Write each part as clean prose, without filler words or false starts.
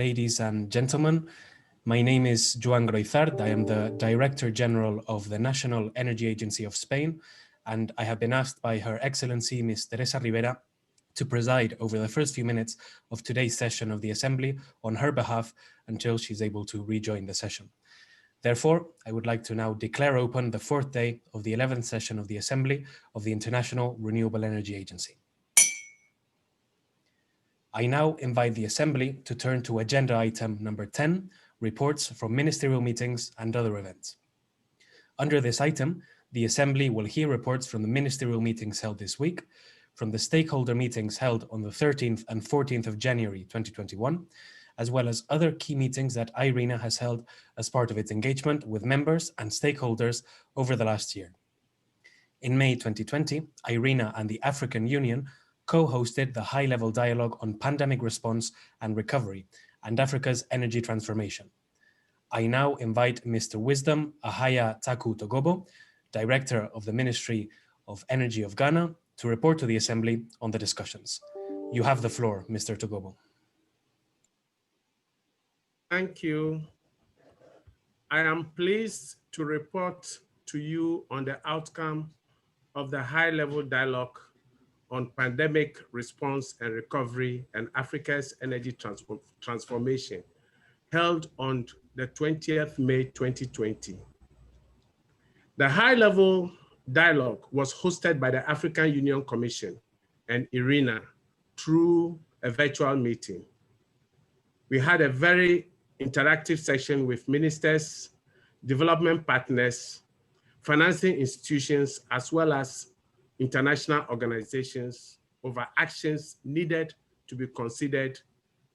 Ladies and gentlemen, my name is Joan Groizard. I am the Director General of the National Energy Agency of Spain, and I have been asked by Her Excellency Ms. Teresa Rivera to preside over the first few minutes of today's session of the Assembly on her behalf until she's able to rejoin the session. Therefore, I would like to now declare open the fourth day of the 11th session of the Assembly of the International Renewable Energy Agency. I now invite the Assembly to turn to agenda item number 10, reports from ministerial meetings and other events. Under this item, the Assembly will hear reports from the ministerial meetings held this week, from the stakeholder meetings held on the 13th and 14th of January 2021, as well as other key meetings that Irena has held as part of its engagement with members and stakeholders over the last year. In May 2020, Irena and the African Union co-hosted the high-level dialogue on pandemic response and recovery and Africa's energy transformation. I now invite Mr. Wisdom Ahaya Taku Togobo, Director of the Ministry of Energy of Ghana, to report to the Assembly on the discussions. You have the floor, Mr. Togobo. Thank you. I am pleased to report to you on the outcome of the high-level dialogue on pandemic response and recovery and Africa's energy transformation, held on the 20th May 2020. The high-level dialogue was hosted by the African Union Commission and Irena through a virtual meeting. We had a very interactive session with ministers, development partners, financing institutions, as well as international organizations over actions needed to be considered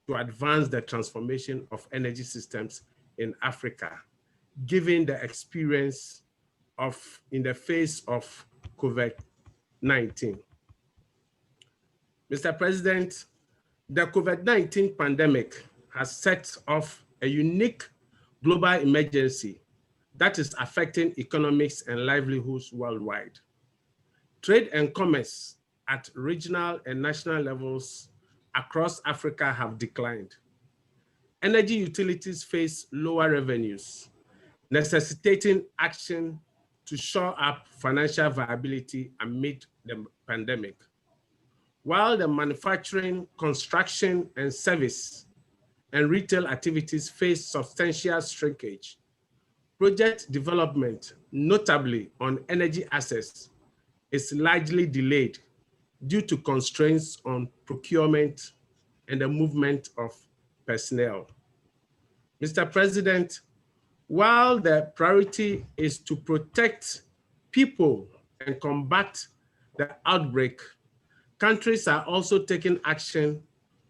to advance the transformation of energy systems in Africa, given the experience in the face of COVID-19. Mr. President, the COVID-19 pandemic has set off a unique global emergency that is affecting economics and livelihoods worldwide. Trade and commerce at regional and national levels across Africa have declined. Energy utilities face lower revenues, necessitating action to shore up financial viability amid the pandemic. While the manufacturing, construction, and service and retail activities face substantial shrinkage, project development, notably on energy assets, is largely delayed due to constraints on procurement and the movement of personnel. Mr. President, while the priority is to protect people and combat the outbreak, countries are also taking action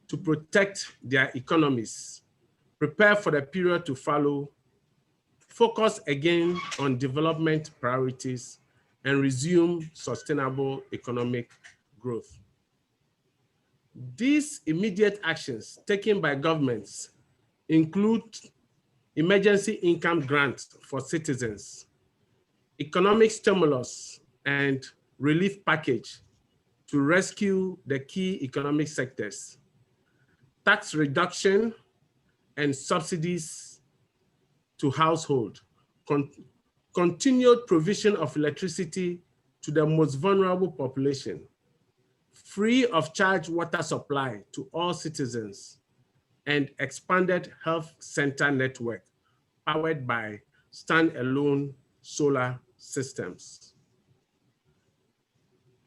to protect their economies, prepare for the period to follow, focus again on development priorities, and resume sustainable economic growth. These immediate actions taken by governments include emergency income grants for citizens, economic stimulus and relief package to rescue the key economic sectors, tax reduction and subsidies to households, continued provision of electricity to the most vulnerable population, free of charge water supply to all citizens, and expanded health center network powered by standalone solar systems.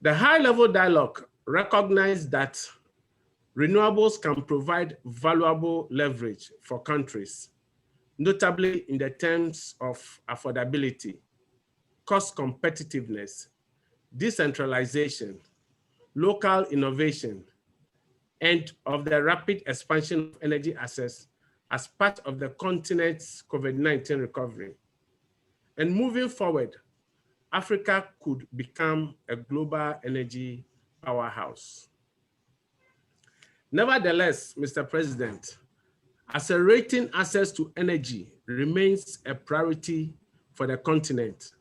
The high-level dialogue recognized that renewables can provide valuable leverage for countries, notably in the terms of affordability, cost competitiveness, decentralization, local innovation, and of the rapid expansion of energy access as part of the continent's COVID-19 recovery. And moving forward, Africa could become a global energy powerhouse. Nevertheless, Mr. President, accelerating access to energy remains a priority for the continent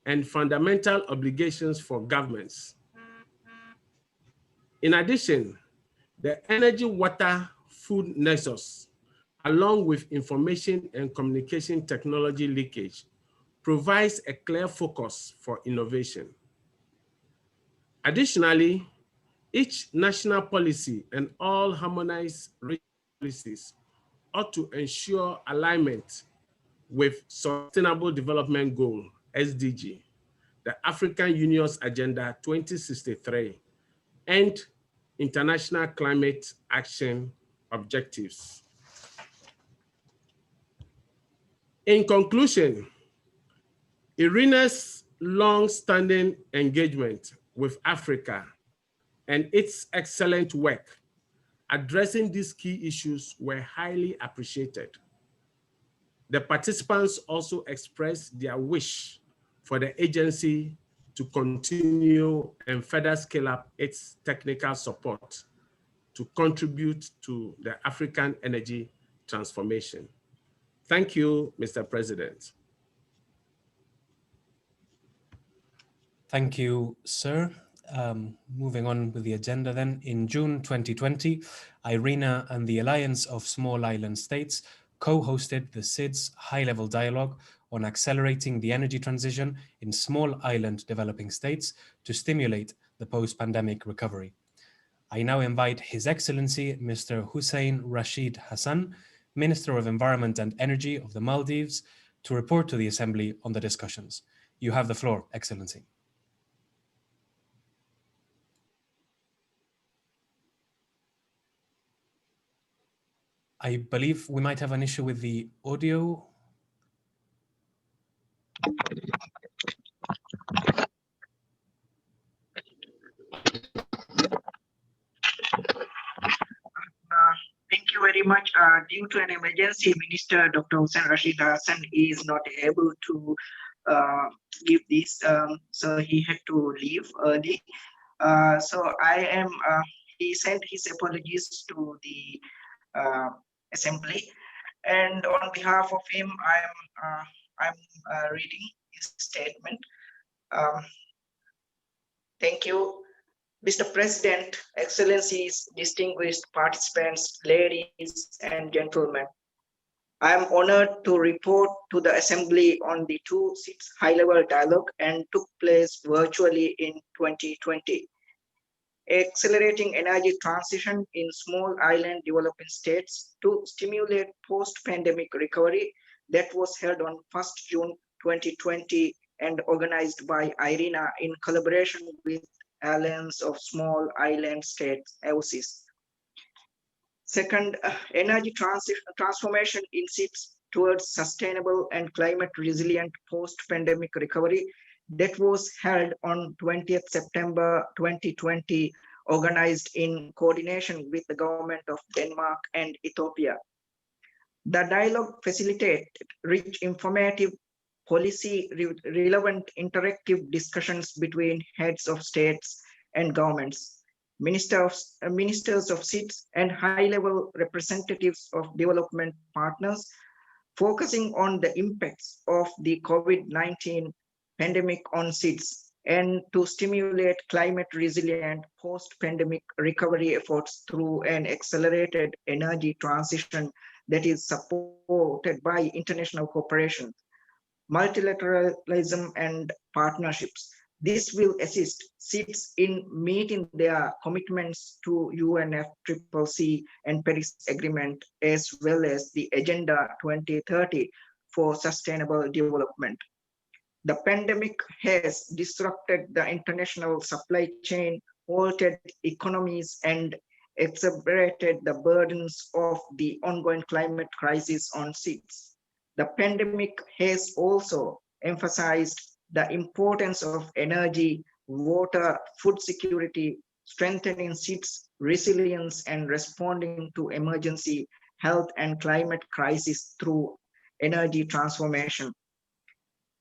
and fundamental obligations for governments. In addition, the energy, water, food nexus along with information and communication technology leakage, provides a clear focus for innovation. Additionally, each national policy and all harmonized policies ought to ensure alignment with Sustainable Development Goal, SDG, the African Union's Agenda 2063, and international climate action objectives. In conclusion, Irena's long-standing engagement with Africa and its excellent work addressing these key issues were highly appreciated. The participants also expressed their wish for the agency to continue and further scale up its technical support to contribute to the African energy transformation. Thank you, Mr. President. Thank you, sir. Moving on with the agenda then. In June 2020, Irena and the Alliance of Small Island States co-hosted the SIDS high-level dialogue on accelerating the energy transition in small island developing states to stimulate the post-pandemic recovery. I now invite His Excellency Mr. Hussein Rashid Hassan, Minister of Environment and Energy of the Maldives, to report to the Assembly on the discussions. You have the floor, Excellency. I believe we might have an issue with the audio. Thank you very much. Due to an emergency, Minister Dr. Hussein Rashid Hassan is not able to give this, so he had to leave early. He sent his apologies to the Assembly, and on behalf of him, I'm reading his statement. Thank you. Mr. President, Excellencies, distinguished participants, ladies and gentlemen, I am honored to report to the Assembly on the two SIDS high-level dialogue and took place virtually in 2020. Accelerating energy transition in small island developing states to stimulate post-pandemic recovery that was held on 1st June 2020 and organized by Irena in collaboration with Alliance of Small Island States, AOSIS. Second, energy transformation in SIDS towards sustainable and climate resilient post-pandemic recovery that was held on 20th September 2020, organized in coordination with the government of Denmark and Ethiopia. The dialogue facilitated rich, informative, policy relevant interactive discussions between heads of states and governments, ministers of SIDS and high-level representatives of development partners, focusing on the impacts of the COVID-19 pandemic on SIDS and to stimulate climate resilient post-pandemic recovery efforts through an accelerated energy transition that is supported by international cooperation, multilateralism and partnerships. This will assist SIDS in meeting their commitments to UNFCCC and Paris Agreement, as well as the Agenda 2030 for Sustainable Development. The pandemic has disrupted the international supply chain, altered economies, and exacerbated the burdens of the ongoing climate crisis on SIDS. The pandemic has also emphasized the importance of energy, water, food security, strengthening SIDS resilience, and responding to emergency health and climate crisis through energy transformation.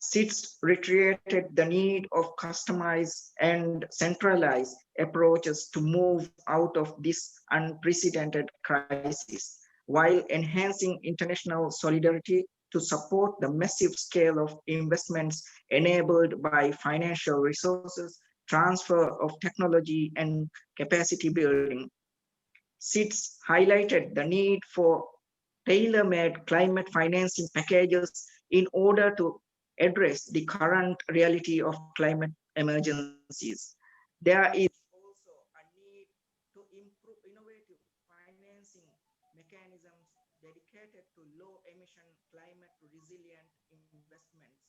SIDS reiterated the need of customized and centralized approaches to move out of this unprecedented crisis, while enhancing international solidarity to support the massive scale of investments enabled by financial resources, transfer of technology, and capacity building. SIDS highlighted the need for tailor-made climate financing packages in order to address the current reality of climate emergencies. There is also a need to improve innovative financing mechanisms dedicated to low-emission climate resilient investments.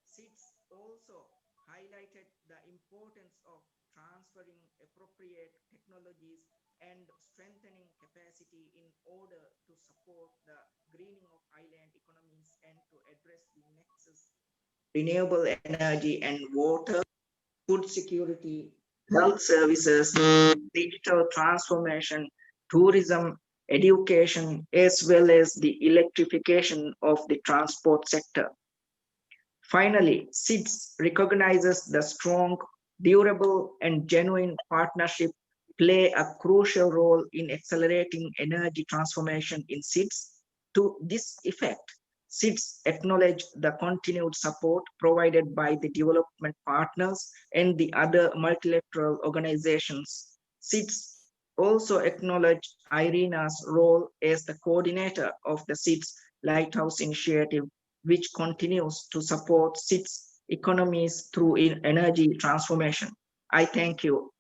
SIDS also highlighted the importance of transferring appropriate technologies and strengthening capacity in order to support the greening of island economies and to address the nexus renewable energy and water, food security, health services, digital transformation, tourism, education, as well as the electrification of the transport sector. Finally, SIDS recognizes the strong, durable, and genuine partnership play a crucial role in accelerating energy transformation in SIDS. To this effect, SIDS acknowledge the continued support provided by the development partners and the other multilateral organizations. SIDS also acknowledge Irena's role as the coordinator of the SIDS Lighthouse Initiative, which continues to support SIDS economies through energy transformation. I thank you.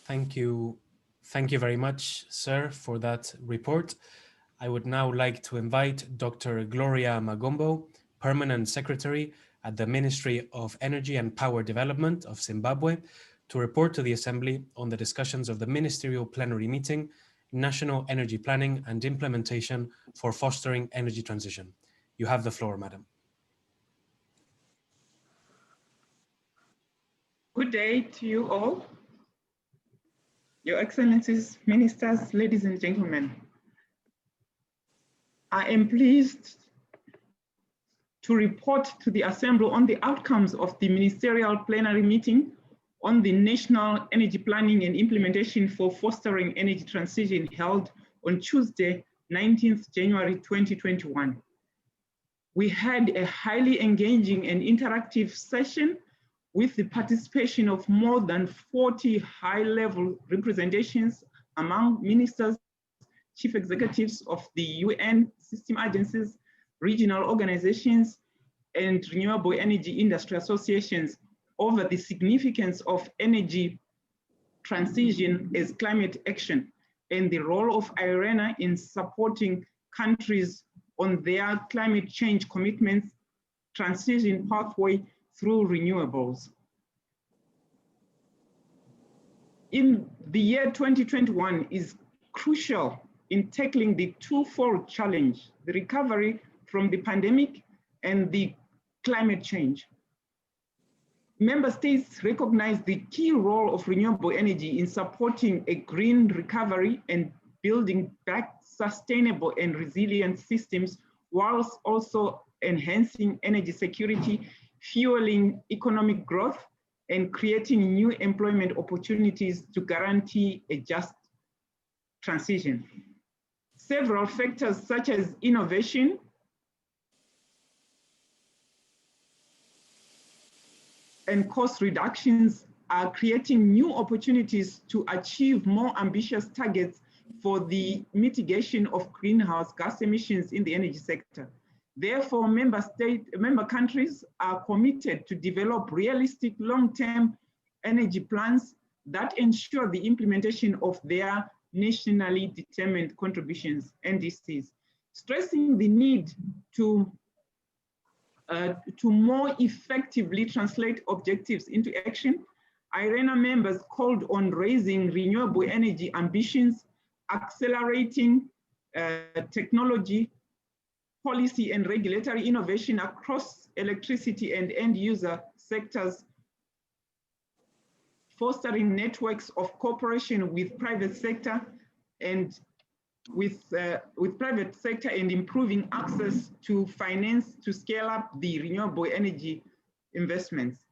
Thank you. Thank you very much, sir, for that report. I would now like to invite Dr. Gloria Magombo, Permanent Secretary at the Ministry of Energy and Power Development of Zimbabwe, to report to the Assembly on the discussions of the Ministerial Plenary Meeting, National Energy Planning and Implementation for Fostering Energy Transition. You have the floor, Madam. Good day to you all. Your Excellencies, Ministers, ladies and gentlemen. I am pleased to report to the Assembly on the outcomes of the Ministerial Plenary Meeting on the National Energy Planning and Implementation for Fostering Energy Transition held on Tuesday, 19th January 2021. We had a highly engaging and interactive session with the participation of more than 40 high-level representations among ministers, chief executives of the UN system agencies, regional organizations, and renewable energy industry associations over the significance of energy transition as climate action and the role of Irena in supporting countries on their climate change commitments, transition pathway through renewables. In the year 2021 is crucial in tackling the twofold challenge, the recovery from the pandemic and the climate change. Member states recognize the key role of renewable energy in supporting a green recovery and building back sustainable and resilient systems, whilst also enhancing energy security, fueling economic growth, and creating new employment opportunities to guarantee a just transition. Several factors such as innovation, and cost reductions are creating new opportunities to achieve more ambitious targets for the mitigation of greenhouse gas emissions in the energy sector. Therefore, member countries are committed to develop realistic long-term energy plans that ensure the implementation of their nationally determined contributions, NDCs, stressing the need to more effectively translate objectives into action. Irena members called on raising renewable energy ambitions, accelerating technology, policy and regulatory innovation across electricity and end user sectors, fostering networks of cooperation with private sector and private sector and improving access to finance to scale up the renewable energy investments.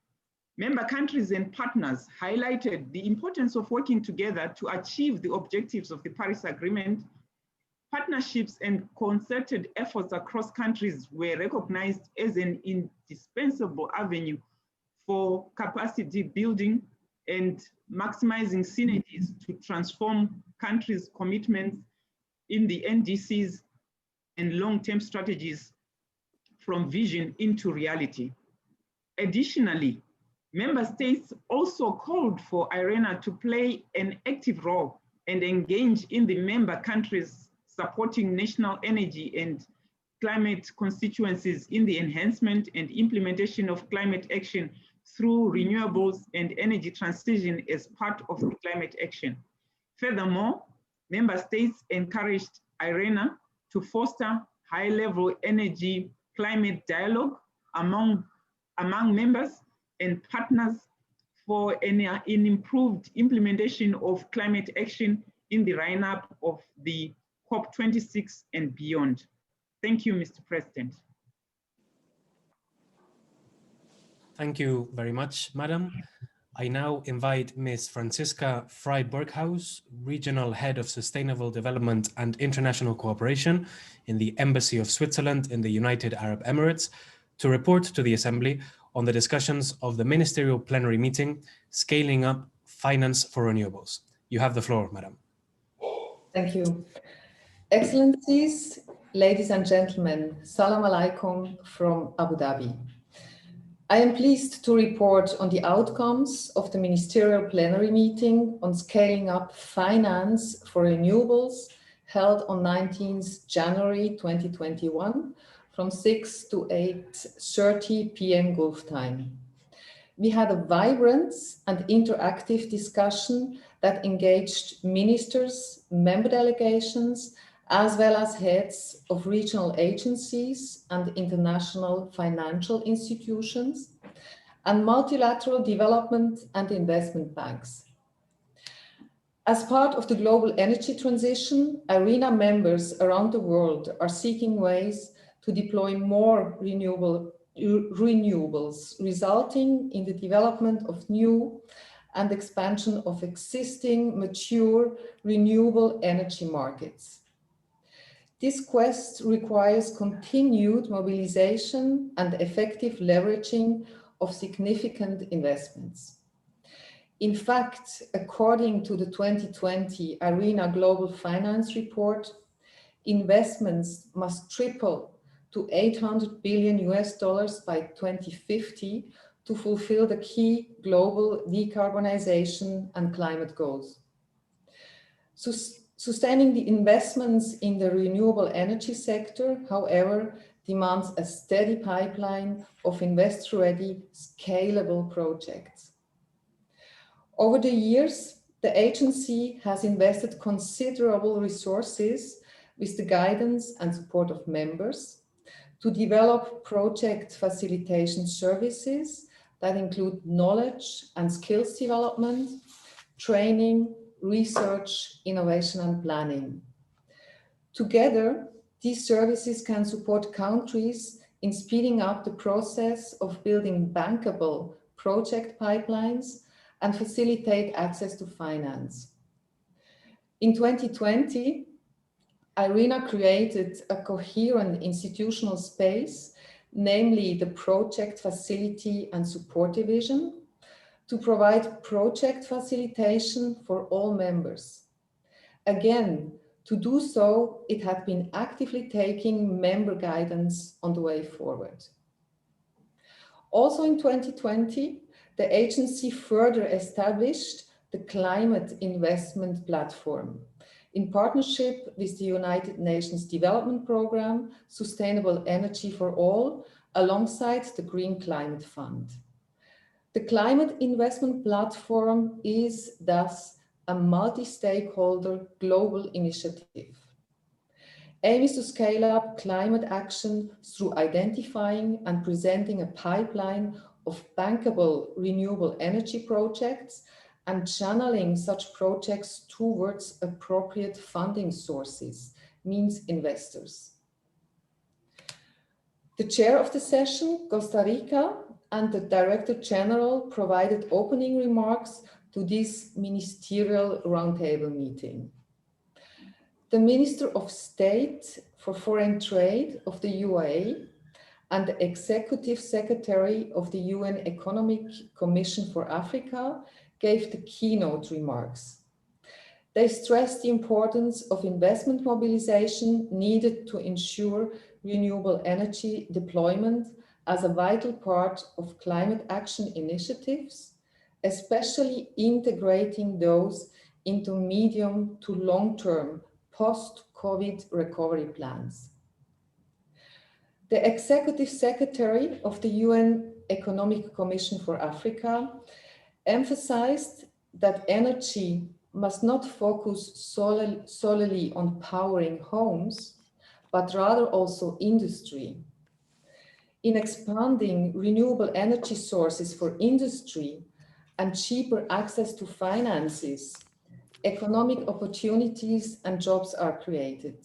Member countries and partners highlighted the importance of working together to achieve the objectives of the Paris Agreement. Partnerships and concerted efforts across countries were recognized as an indispensable avenue for capacity building and maximizing synergies to transform countries' commitments in the NDCs and long-term strategies from vision into reality. Additionally, member states also called for Irena to play an active role and engage in the member countries supporting national energy and climate constituencies in the enhancement and implementation of climate action through renewables and energy transition as part of the climate action. Furthermore, member states encouraged Irena to foster high-level energy climate dialogue among members and partners for an improved implementation of climate action in the run-up of the COP26 and beyond. Thank you, Mr. President. Thank you very much, Madam. I now invite Ms. Franziska Frey-Burghaus, Regional Head of Sustainable Development and International Cooperation in the Embassy of Switzerland in the United Arab Emirates, to report to the Assembly on the discussions of the Ministerial Plenary meeting, Scaling Up Finance for Renewables. You have the floor, Madam. Thank you. Excellencies, ladies and gentlemen, Salam alaikum from Abu Dhabi. I am pleased to report on the outcomes of the Ministerial Plenary meeting on scaling up finance for renewables held on 19th January 2021 from 6 to 8:30 p.m. Gulf time. We had a vibrant and interactive discussion that engaged ministers, member delegations, as well as heads of regional agencies and international financial institutions, and multilateral development and investment banks. As part of the global energy transition, Irena members around the world are seeking ways to deploy more renewables, resulting in the development of new and expansion of existing mature renewable energy markets. This quest requires continued mobilization and effective leveraging of significant investments. In fact, according to the 2020 Irena Global Finance Report, investments must triple to $800 billion by 2050 to fulfill the key global decarbonization and climate goals. Sustaining the investments in the renewable energy sector, however, demands a steady pipeline of investor-ready, scalable projects. Over the years, the agency has invested considerable resources with the guidance and support of members to develop project facilitation services that include knowledge and skills development, training, research, innovation, and planning. Together, these services can support countries in speeding up the process of building bankable project pipelines and facilitate access to finance. In 2020, Irena created a coherent institutional space, namely the Project Facility and Support Division, to provide project facilitation for all members. Again, to do so, it had been actively taking member guidance on the way forward. Also in 2020, the agency further established the Climate Investment Platform in partnership with the United Nations Development Programme, Sustainable Energy for All, alongside the Green Climate Fund. The Climate Investment Platform is thus a multi-stakeholder global initiative. Aim is to scale up climate action through identifying and presenting a pipeline of bankable renewable energy projects and channeling such projects towards appropriate funding sources, means investors. The chair of the session, Costa Rica, and the Director General provided opening remarks to this ministerial roundtable meeting. The Minister of State for Foreign Trade of the UAE and the Executive Secretary of the UN Economic Commission for Africa gave the keynote remarks. They stressed the importance of investment mobilization needed to ensure renewable energy deployment as a vital part of climate action initiatives, especially integrating those into medium to long-term post-COVID recovery plans. The Executive Secretary of the UN Economic Commission for Africa emphasized that energy must not focus solely on powering homes, but rather also industry. In expanding renewable energy sources for industry and cheaper access to finances, economic opportunities and jobs are created.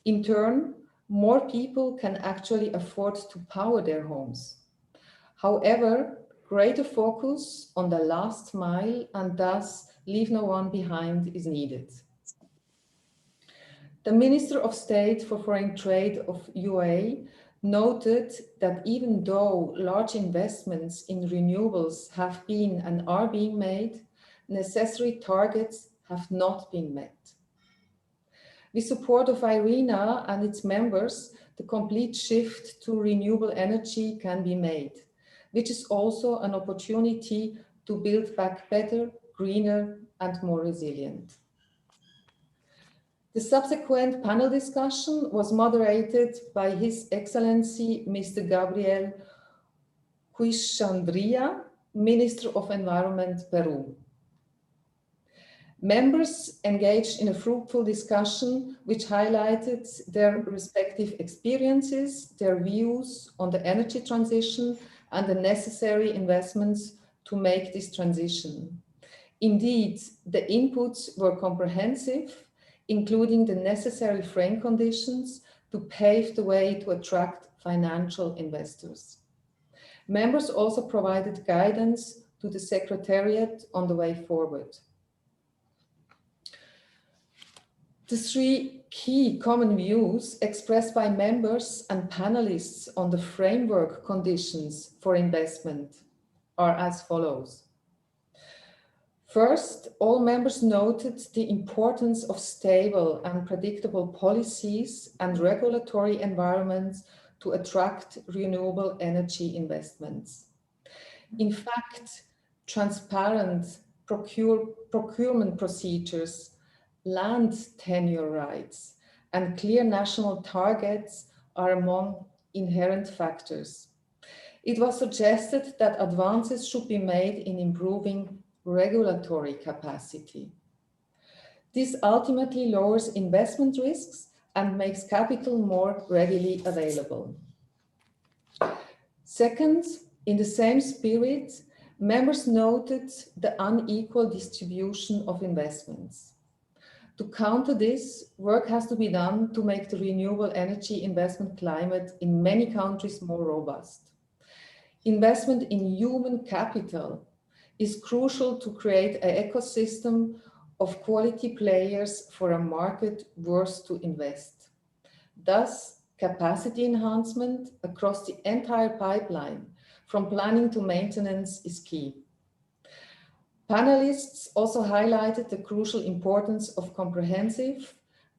In turn, more people can actually afford to power their homes. However, greater focus on the last mile and thus leave no one behind is needed. The Minister of State for Foreign Trade of UAE noted that even though large investments in renewables have been and are being made, necessary targets have not been met. With support of Irena and its members, the complete shift to renewable energy can be made, which is also an opportunity to build back better, greener, and more resilient. The subsequent panel discussion was moderated by His Excellency Mr. Gabriel Cuixandria, Minister of Environment, Peru. Members engaged in a fruitful discussion which highlighted their respective experiences, their views on the energy transition, and the necessary investments to make this transition. Indeed, the inputs were comprehensive, including the necessary frame conditions to pave the way to attract financial investors. Members also provided guidance to the Secretariat on the way forward. The three key common views expressed by members and panelists on the framework conditions for investment are as follows. First, all members noted the importance of stable and predictable policies and regulatory environments to attract renewable energy investments. In fact, transparent procurement procedures, land tenure rights, and clear national targets are among inherent factors. It was suggested that advances should be made in improving regulatory capacity. This ultimately lowers investment risks and makes capital more readily available. Second, in the same spirit, members noted the unequal distribution of investments. To counter this, work has to be done to make the renewable energy investment climate in many countries more robust. Investment in human capital is crucial to create an ecosystem of quality players for a market worth to invest. Thus, capacity enhancement across the entire pipeline, from planning to maintenance, is key. Panelists also highlighted the crucial importance of comprehensive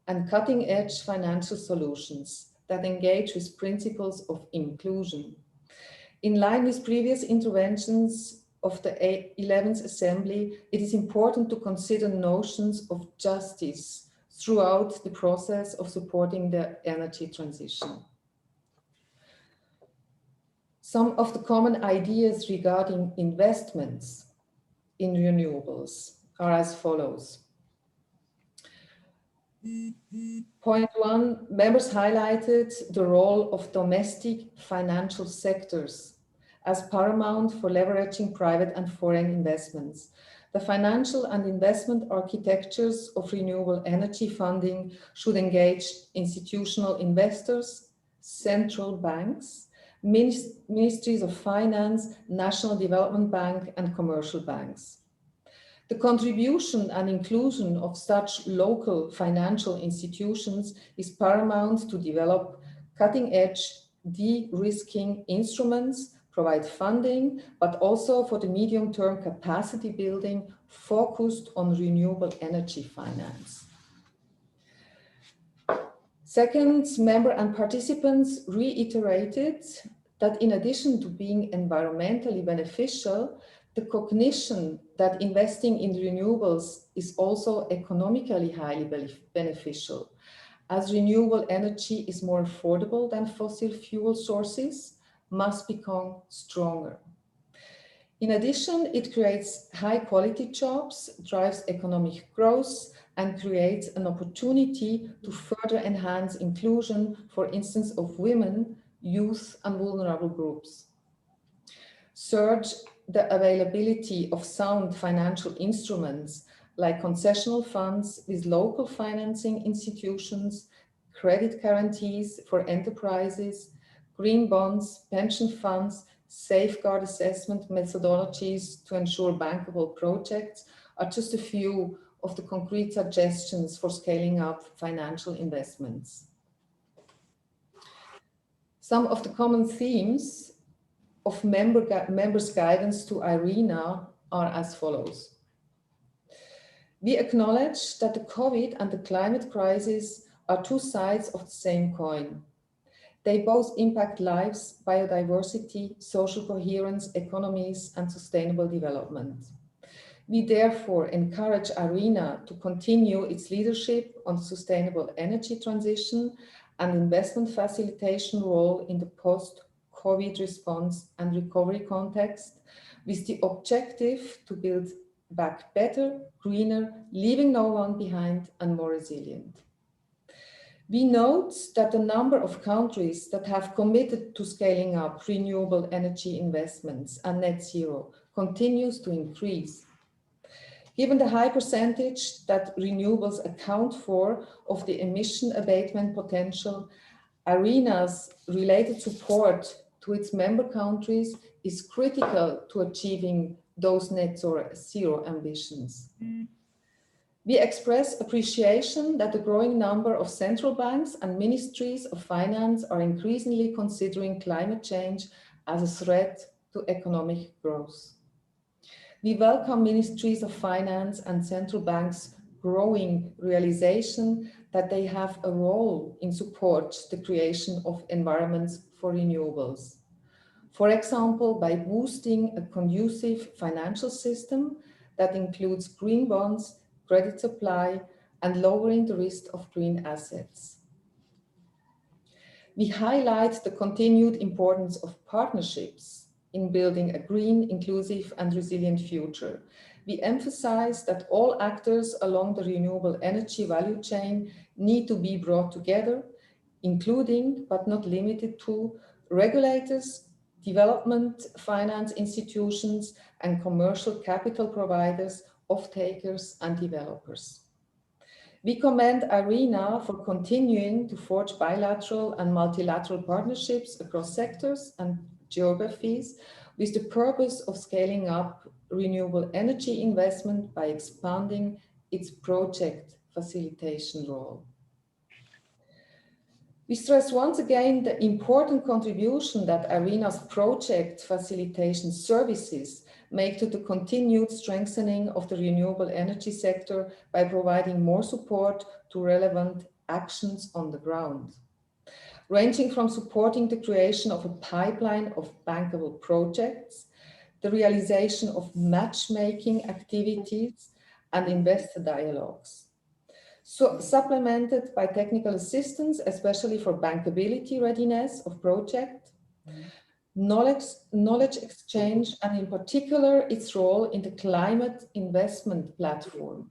and cutting-edge financial solutions that engage with principles of inclusion. In line with previous interventions of the 11th Assembly, it is important to consider notions of justice throughout the process of supporting the energy transition. Some of the common ideas regarding investments in renewables are as follows. Point one, members highlighted the role of domestic financial sectors as paramount for leveraging private and foreign investments. The financial and investment architectures of renewable energy funding should engage institutional investors, central banks, ministries of finance, national development bank, and commercial banks. The contribution and inclusion of such local financial institutions is paramount to develop cutting-edge de-risking instruments, provide funding, but also for the medium-term capacity building focused on renewable energy finance. Second, member and participants reiterated that in addition to being environmentally beneficial, the cognition that investing in renewables is also economically highly beneficial, as renewable energy is more affordable than fossil fuel sources, must become stronger. In addition, it creates high quality jobs, drives economic growth, and creates an opportunity to further enhance inclusion, for instance, of women, youth, and vulnerable groups. Third, the availability of sound financial instruments like concessional funds with local financing institutions, credit guarantees for enterprises, green bonds, pension funds, safeguard assessment methodologies to ensure bankable projects are just a few of the concrete suggestions for scaling up financial investments. Some of the common themes of members' guidance to Irena are as follows. We acknowledge that the COVID and the climate crisis are two sides of the same coin. They both impact lives, biodiversity, social coherence, economies, and sustainable development. We therefore encourage Irena to continue its leadership on sustainable energy transition and investment facilitation role in the post-COVID response and recovery context, with the objective to build back better, greener, leaving no one behind, and more resilient. We note that the number of countries that have committed to scaling up renewable energy investments and net zero continues to increase. Given the high percentage that renewables account for of the emission abatement potential, Irena's related support to its member countries is critical to achieving those net zero ambitions. We express appreciation that the growing number of central banks and ministries of finance are increasingly considering climate change as a threat to economic growth. We welcome ministries of finance and central banks' growing realization that they have a role in support the creation of environments for renewables. For example, by boosting a conducive financial system that includes green bonds, credit supply, and lowering the risk of green assets. We highlight the continued importance of partnerships in building a green, inclusive, and resilient future. We emphasize that all actors along the renewable energy value chain need to be brought together, including, but not limited to, regulators, development finance institutions, and commercial capital providers, off-takers, and developers. We commend Irena for continuing to forge bilateral and multilateral partnerships across sectors and geographies with the purpose of scaling up renewable energy investment by expanding its project facilitation role. We stress once again the important contribution that Irena's project facilitation services make to the continued strengthening of the renewable energy sector by providing more support to relevant actions on the ground, ranging from supporting the creation of a pipeline of bankable projects, the realization of matchmaking activities, and investor dialogues. So, supplemented by technical assistance, especially for bankability readiness of project, knowledge exchange, and in particular, its role in the climate investment platform.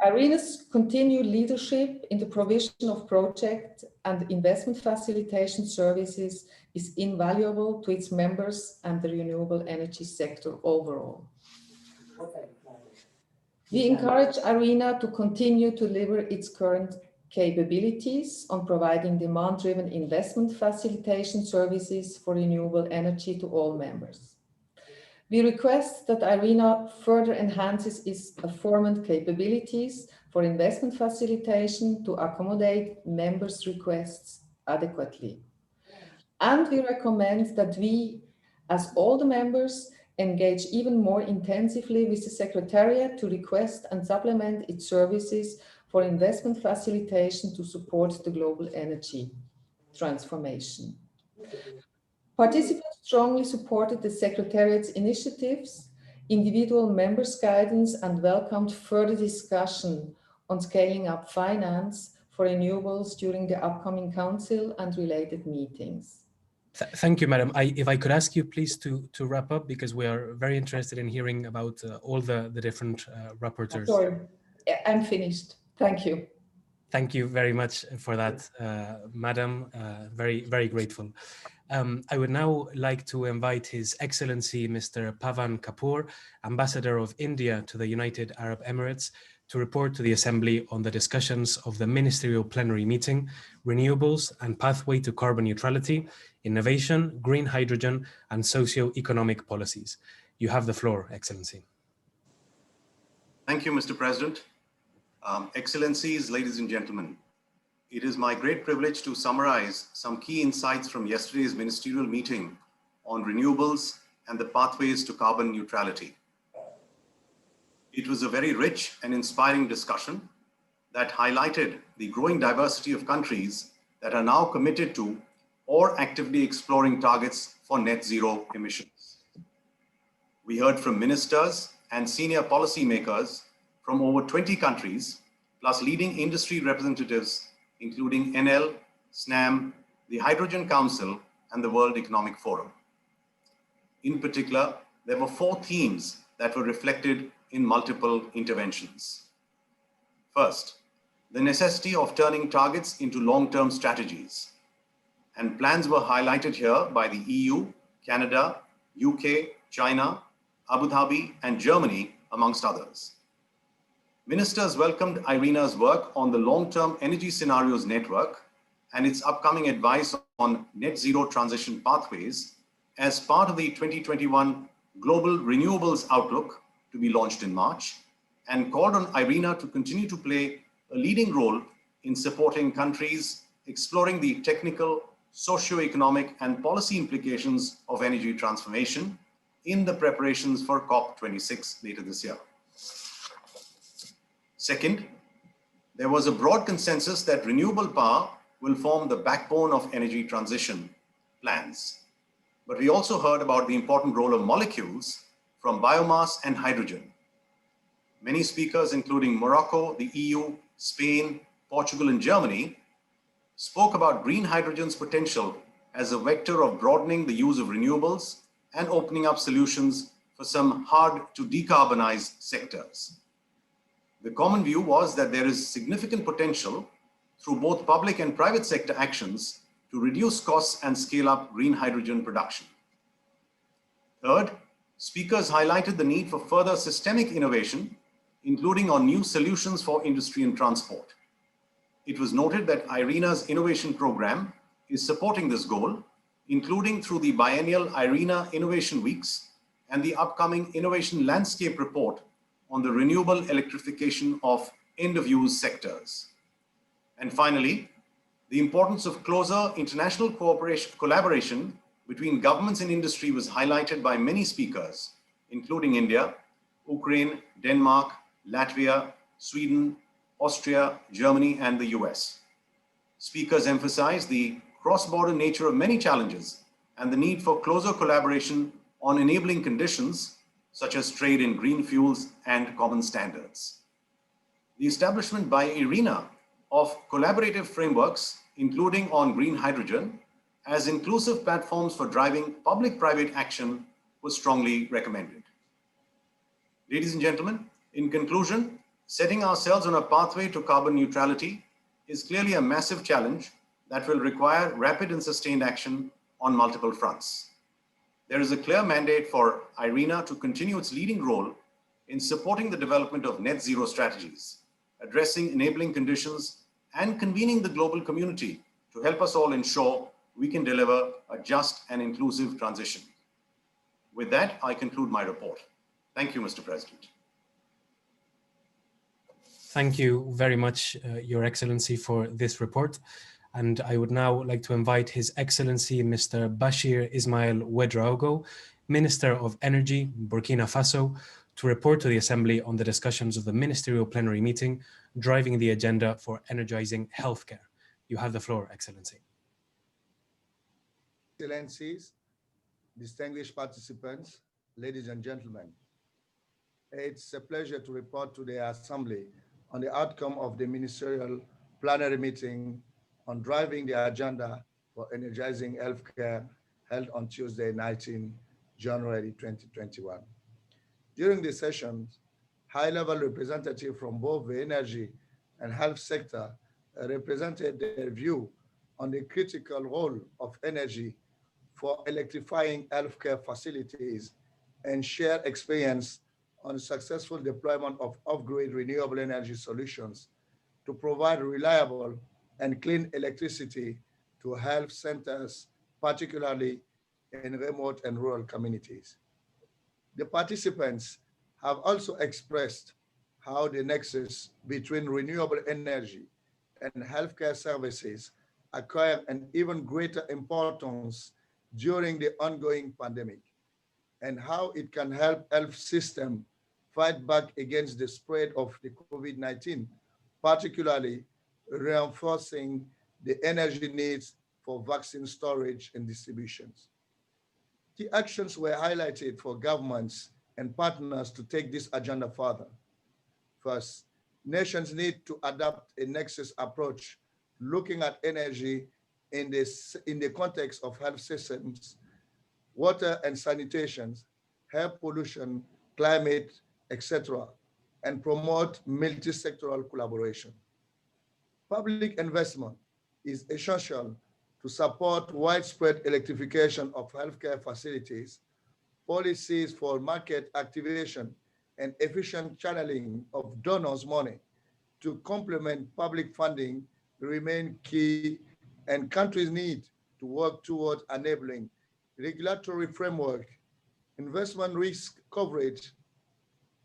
Irena's continued leadership in the provision of project and investment facilitation services is invaluable to its members and the renewable energy sector overall. We encourage Irena to continue to deliver its current capabilities on providing demand-driven investment facilitation services for renewable energy to all members. We request that Irena further enhances its aforementioned capabilities for investment facilitation to accommodate members' requests adequately. And we recommend that we, as all the members, engage even more intensively with the Secretariat to request and supplement its services for investment facilitation to support the global energy transformation. Participants strongly supported the Secretariat's initiatives, individual members' guidance, and welcomed further discussion on scaling up finance for renewables during the upcoming Council and related meetings. Thank you, Madam. If I could ask you please to wrap up, because we are very interested in hearing about all the different rapporteurs. Sorry, I'm finished. Thank you. Thank you very much for that, Madam. Very, very grateful. I would now like to invite His Excellency Mr. Pavan Kapoor, Ambassador of India to the United Arab Emirates, to report to the Assembly on the discussions of the Ministerial Plenary meeting, Renewables and Pathway to Carbon Neutrality, Innovation, Green Hydrogen and Socio-Economic Policies. You have the floor, Excellency. Thank you, Mr. President. Excellencies, ladies and gentlemen, it is my great privilege to summarize some key insights from yesterday's ministerial meeting on renewables and the pathways to carbon neutrality. It was a very rich and inspiring discussion that highlighted the growing diversity of countries that are now committed to or actively exploring targets for net zero emissions. We heard from ministers and senior policymakers from over 20 countries, plus leading industry representatives, including NL, SNAM, the Hydrogen Council, and the World Economic Forum. In particular, there were 4 themes that were reflected in multiple interventions. First, the necessity of turning targets into long-term strategies. And plans were highlighted here by the EU, Canada, UK, China, Abu Dhabi, and Germany, amongst others. Ministers welcomed Irena's work on the long-term energy scenarios network and its upcoming advice on net zero transition pathways as part of the 2021 Global Renewables Outlook to be launched in March, and called on Irena to continue to play a leading role in supporting countries exploring the technical, socio-economic, and policy implications of energy transformation in the preparations for COP26 later this year. Second, there was a broad consensus that renewable power will form the backbone of energy transition plans. But we also heard about the important role of molecules from biomass and hydrogen. Many speakers, including Morocco, the EU, Spain, Portugal, and Germany, spoke about green hydrogen's potential as a vector of broadening the use of renewables and opening up solutions for some hard to decarbonize sectors. The common view was that there is significant potential through both public and private sector actions to reduce costs and scale up green hydrogen production. Third, speakers highlighted the need for further systemic innovation, including on new solutions for industry and transport. It was noted that Irena's innovation program is supporting this goal, including through the biennial Irena Innovation Weeks and the upcoming Innovation Landscape Report on the renewable electrification of end-of-use sectors. And finally, the importance of closer international collaboration between governments and industry was highlighted by many speakers, including India, Ukraine, Denmark, Latvia, Sweden, Austria, Germany, and the US. Speakers emphasized the cross-border nature of many challenges and the need for closer collaboration on enabling conditions such as trade in green fuels and common standards. The establishment by Irena of collaborative frameworks, including on green hydrogen, as inclusive platforms for driving public-private action was strongly recommended. Ladies and gentlemen, in conclusion, setting ourselves on a pathway to carbon neutrality is clearly a massive challenge that will require rapid and sustained action on multiple fronts. There is a clear mandate for Irena to continue its leading role in supporting the development of net zero strategies, addressing enabling conditions, and convening the global community to help us all ensure we can deliver a just and inclusive transition. With that, I conclude my report. Thank you, Mr. President. Thank you very much, Your Excellency, for this report. And I would now like to invite His Excellency Mr. Bashir Ismail Drogo, Minister of Energy, Burkina Faso, to report to the Assembly on the discussions of the Ministerial Plenary meeting, driving the agenda for energizing healthcare. You have the floor, Excellency. Excellencies, distinguished participants, ladies and gentlemen, it's a pleasure to report to the Assembly on the outcome of the Ministerial Plenary meeting on driving the agenda for energizing healthcare held on Tuesday, 19 January 2021. During the sessions, high-level representatives from both the energy and health sector represented their view on the critical role of energy for electrifying healthcare facilities and share experience on successful deployment of off-grid renewable energy solutions to provide reliable and clean electricity to health centers, particularly in remote and rural communities. The participants have also expressed how the nexus between renewable energy and healthcare services acquire an even greater importance during the ongoing pandemic, and how it can help health system fight back against the spread of the COVID-19, particularly reinforcing the energy needs for vaccine storage and distributions. Key actions were highlighted for governments and partners to take this agenda further. First, nations need to adopt a nexus approach looking at energy in the context of health systems, water and sanitation, air pollution, climate, etc., and promote multi-sectoral collaboration. Public investment is essential to support widespread electrification of healthcare facilities, policies for market activation, and efficient channeling of donors' money to complement public funding remain key, and countries need to work towards enabling regulatory framework, investment risk coverage,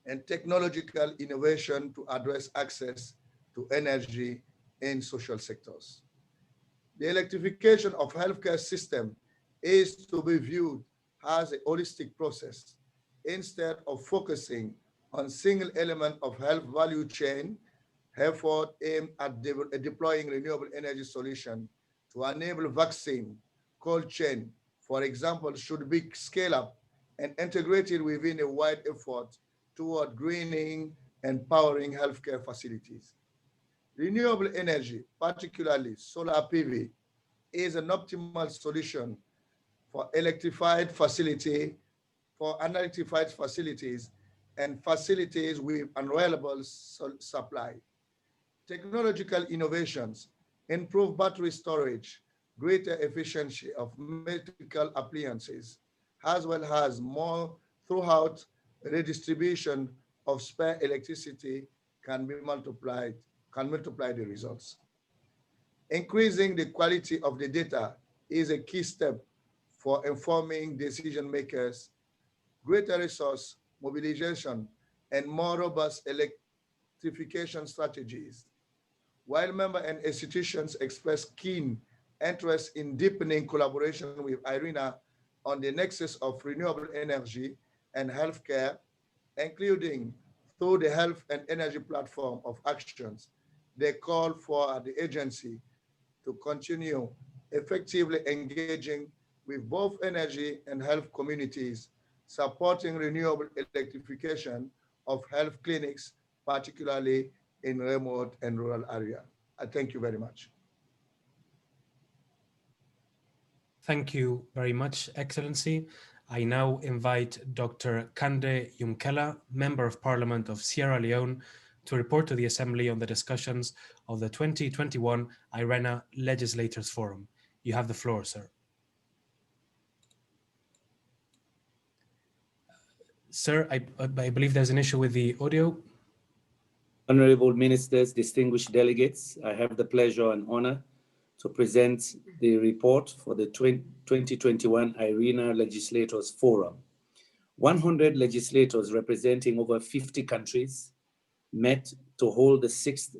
and technological innovation to address access to energy in social sectors. The electrification of healthcare system is to be viewed as a holistic process instead of focusing on single element of health value chain. Effort aimed at deploying renewable energy solution to enable vaccine cold chain, for example, should be scaled up and integrated within a wide effort toward greening and powering healthcare facilities. Renewable energy, particularly solar PV, is an optimal solution for electrified facilities and facilities with unreliable supply. Technological innovations improve battery storage, greater efficiency of medical appliances, as well as more throughout redistribution of spare electricity can multiply the results. Increasing the quality of the data is a key step for informing decision makers, greater resource mobilization, and more robust electrification strategies. While members and institutions express keen interest in deepening collaboration with Irena on the nexus of renewable energy and healthcare, including through the Health and Energy Platform of Actions, they call for the agency to continue effectively engaging with both energy and health communities, supporting renewable electrification of health clinics, particularly in remote and rural areas. I thank you very much. Thank you very much, Excellency. I now invite Dr. Kande Yumkela, Member of Parliament of Sierra Leone, to report to the Assembly on the discussions of the 2021 Irena Legislators Forum. You have the floor, sir. Sir, I believe there's an issue with the audio. Honorable Ministers, distinguished delegates, I have the pleasure and honor to present the report for the 2021 Irena Legislators Forum. 100 legislators representing over 50 countries met to hold the 6th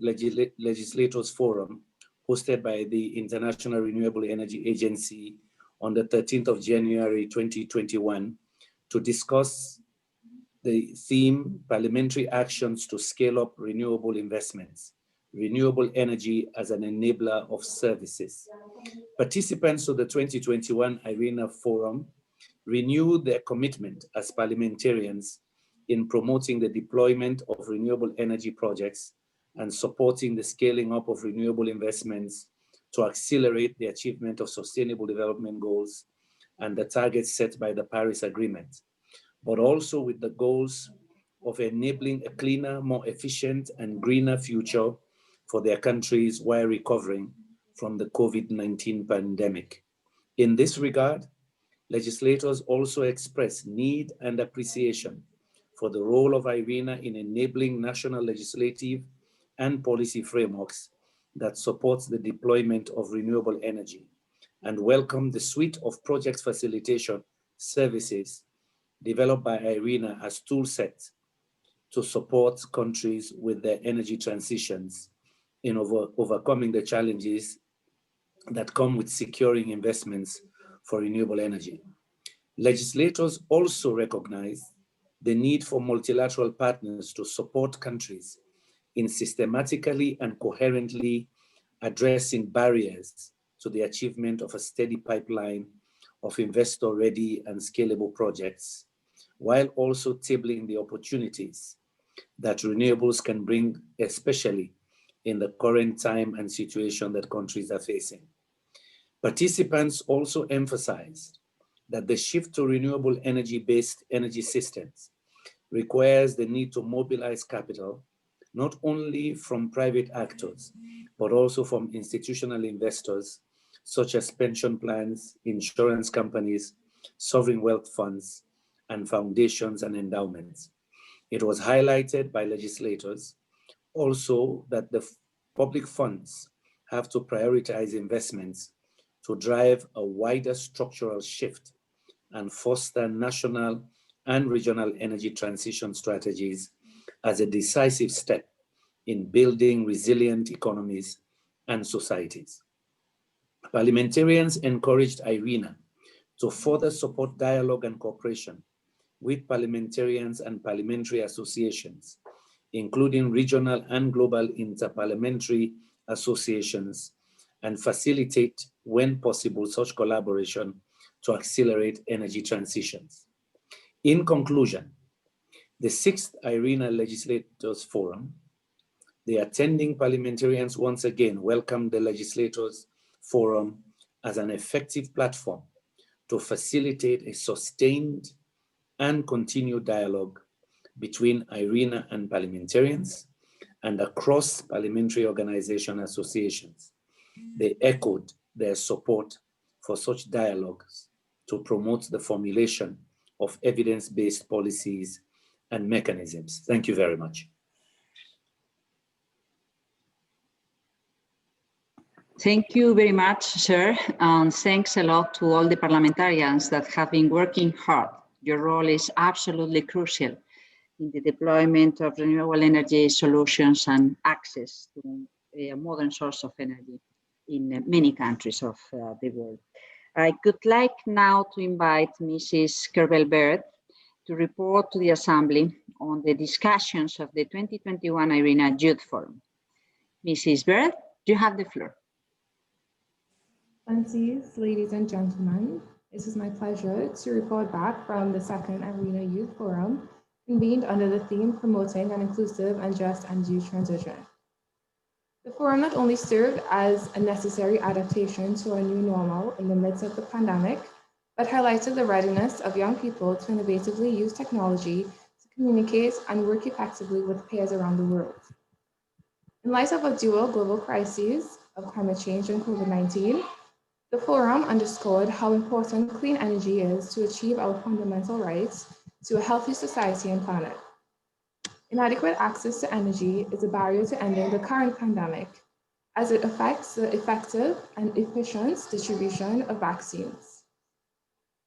Legislators Forum hosted by the International Renewable Energy Agency on the 13th of January 2021 to discuss the theme Parliamentary Actions to Scale Up Renewable Investments, Renewable Energy as an Enabler of Services. Participants to the 2021 Irena Forum renewed their commitment as parliamentarians in promoting the deployment of renewable energy projects and supporting the scaling up of renewable investments to accelerate the achievement of sustainable development goals and the targets set by the Paris Agreement, but also with the goals of enabling a cleaner, more efficient and greener future for their countries while recovering from the COVID-19 pandemic. In this regard, legislators also express need and appreciation for the role of Irena in enabling national legislative and policy frameworks that supports the deployment of renewable energy, and welcome the suite of project facilitation services developed by Irena as tool sets to support countries with their energy transitions in overcoming the challenges that come with securing investments for renewable energy. Legislators also recognize the need for multilateral partners to support countries in systematically and coherently addressing barriers to the achievement of a steady pipeline of investor-ready and scalable projects, while also tabling the opportunities that renewables can bring, especially in the current time and situation that countries are facing. Participants also emphasized that the shift to renewable energy-based energy systems requires the need to mobilize capital, not only from private actors, but also from institutional investors, such as pension plans, insurance companies, sovereign wealth funds, and foundations and endowments. It was highlighted by legislators also that the public funds have to prioritize investments to drive a wider structural shift and foster national and regional energy transition strategies as a decisive step in building resilient economies and societies. Parliamentarians encouraged Irena to further support dialogue and cooperation with parliamentarians and parliamentary associations, including regional and global interparliamentary associations, and facilitate, when possible, such collaboration to accelerate energy transitions. In conclusion, the 6th Irena Legislators Forum, the attending parliamentarians once again welcomed the Legislators Forum as an effective platform to facilitate a sustained and continued dialogue between Irena and parliamentarians and across parliamentary organization associations. They echoed their support for such dialogues to promote the formulation of evidence-based policies and mechanisms. Thank you very much. Thank you very much, sir, and thanks a lot to all the parliamentarians that have been working hard. Your role is absolutely crucial in the deployment of renewable energy solutions and access to a modern source of energy in many countries of the world. I could like now to invite Mrs. Kerbel-Bird to report to the Assembly on the discussions of the 2021 Irena Youth Forum. Mrs. Bird, you have the floor. Excellencies, ladies and gentlemen, it is my pleasure to report back from the 2nd Irena Youth Forum, convened under the theme Promoting an Inclusive and Just Energy Transition. The forum not only served as a necessary adaptation to a new normal in the midst of the pandemic, but highlighted the readiness of young people to innovatively use technology to communicate and work effectively with peers around the world. In light of a dual global crises of climate change and COVID-19, the forum underscored how important clean energy is to achieve our fundamental rights to a healthy society and planet. Inadequate access to energy is a barrier to ending the current pandemic, as it affects the effective and efficient distribution of vaccines.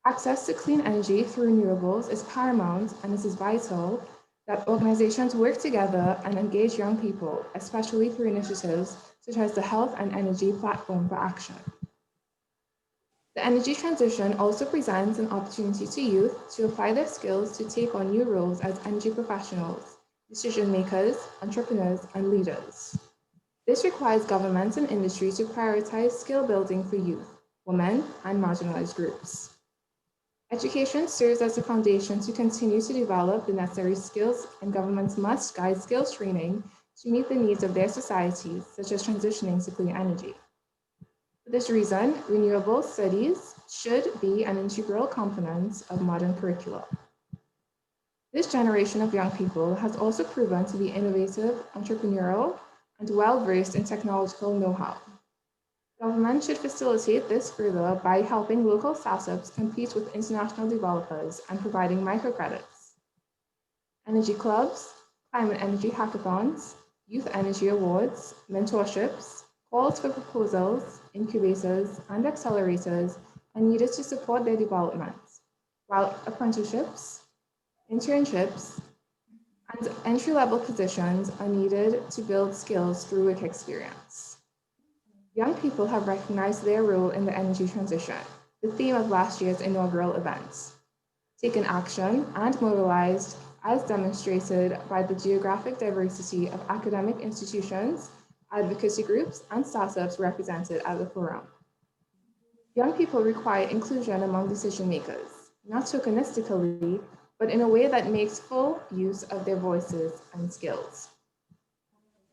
Access to clean energy through renewables is paramount, and it is vital that organizations work together and engage young people, especially through initiatives such as the Health and Energy Platform for Action. The energy transition also presents an opportunity to youth to apply their skills to take on new roles as energy professionals, decision makers, entrepreneurs, and leaders. This requires governments and industry to prioritize skill building for youth, women, and marginalized groups. Education serves as the foundation to continue to develop the necessary skills, and governments must guide skills training to meet the needs of their societies, such as transitioning to clean energy. For this reason, renewable studies should be an integral component of modern curricula. This generation of young people has also proven to be innovative, entrepreneurial, and well-versed in technological know-how. Government should facilitate this further by helping local startups compete with international developers and providing microcredits. Energy clubs, climate energy hackathons, youth energy awards, mentorships, calls for proposals, incubators, and accelerators are needed to support their development, while apprenticeships, internships, and entry-level positions are needed to build skills through work experience. Young people have recognized their role in the energy transition, the theme of last year's inaugural event, taken action and mobilized as demonstrated by the geographic diversity of academic institutions, advocacy groups, and startups represented at the forum. Young people require inclusion among decision makers, not tokenistically, but in a way that makes full use of their voices and skills.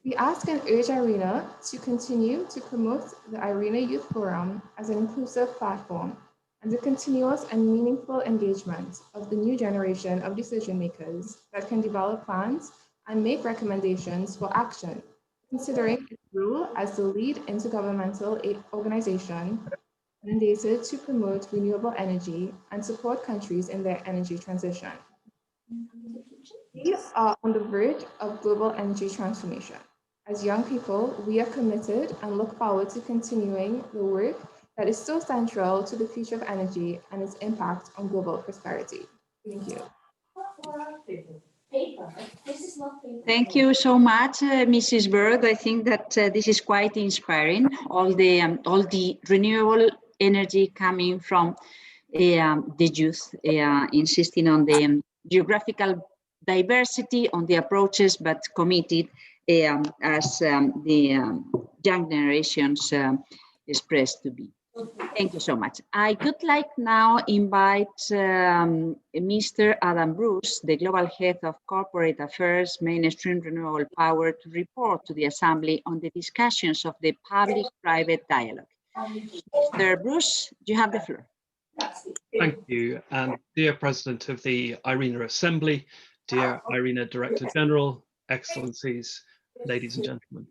We ask and urge Irena to continue to promote the Irena Youth Forum as an inclusive platform and the continuous and meaningful engagement of the new generation of decision makers that can develop plans and make recommendations for action, considering its role as the lead intergovernmental organization mandated to promote renewable energy and support countries in their energy transition. We are on the verge of global energy transformation. As young people, we are committed and look forward to continuing the work that is so central to the future of energy and its impact on global prosperity. Thank you. Thank you so much, Mrs. Bird. I think that this is quite inspiring. All the renewable energy coming from the youth, insisting on the geographical diversity, on the approaches, but committed as the young generations expressed to be. Thank you so much. I would like now invite Mr. Adam Bruce, the Global Head of Corporate Affairs, Mainstream Renewable Power, to report to the Assembly on the discussions of the public-private dialogue. Mr. Bruce, you have the floor. Thank you, and dear President of the Irena Assembly, dear Irena Director General, Excellencies, ladies and gentlemen.